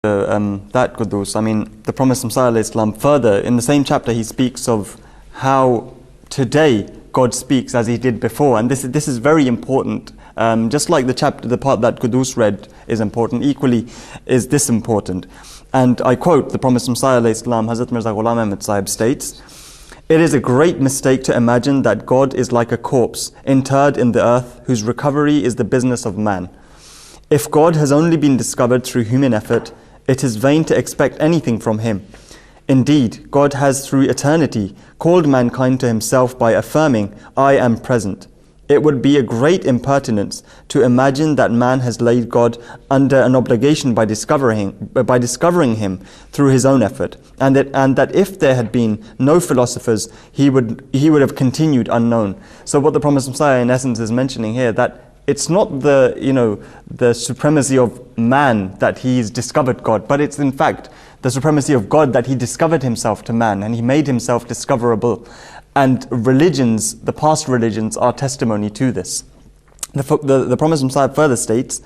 that Quddus, I mean, the Prophet ﷺ further, in the same chapter, he speaks of how today God speaks as he did before. And this is very important. Just like the part that Quddus read is important, equally is this important. And I quote the Prophet ﷺ, Hazrat Mirza Ghulam Ahmad Sahib states, "It is a great mistake to imagine that God is like a corpse interred in the earth whose recovery is the business of man. If God has only been discovered through human effort, it is vain to expect anything from him. Indeed, God has through eternity called mankind to himself by affirming, 'I am present.' It would be a great impertinence to imagine that man has laid God under an obligation by discovering him through his own effort, and that if there had been no philosophers, he would have continued unknown." So what the Prophet Messiah in essence is mentioning here, that it's not the supremacy of man that he's discovered God, but it's in fact the supremacy of God that he discovered himself to man and he made himself discoverable. And religions, the past religions, are testimony to this. The Prophet Messiah further states,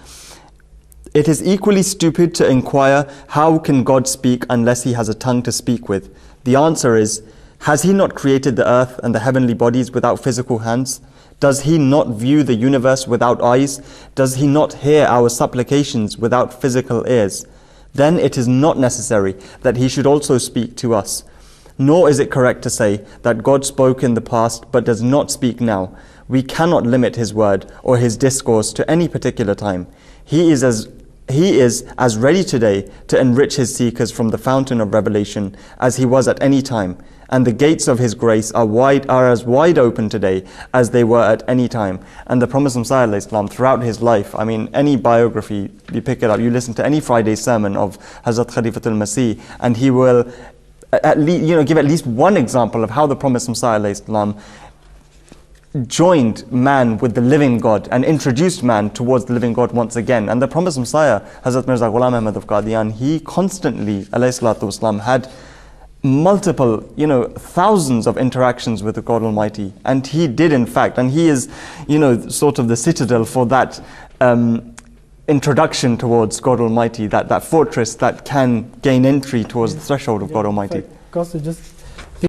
"It is equally stupid to inquire how can God speak unless he has a tongue to speak with. The answer is, has he not created the earth and the heavenly bodies without physical hands? Does he not view the universe without eyes? Does he not hear our supplications without physical ears? Then it is not necessary that he should also speak to us. Nor is it correct to say that God spoke in the past but does not speak now. We cannot limit his word or his discourse to any particular time. He is as ready today to enrich his seekers from the fountain of revelation as he was at any time. And the gates of his grace are as wide open today as they were at any time." And the Prophet ﷺ, throughout his life, I mean, any biography, you pick it up, you listen to any Friday sermon of Hazrat Khalifatul Masih, and he will give at least one example of how the Prophet ﷺ joined man with the living God and introduced man towards the living God once again. And the Prophet Messiah, Hazrat Mirza Ghulam Ahmad of Qadian, he constantly, alayhi salatu wasalam, had multiple, thousands of interactions with the God Almighty. And he did in fact, and he is, sort of the citadel for that introduction towards God Almighty, that fortress that can gain entry towards the threshold of God Almighty. Qaasid, just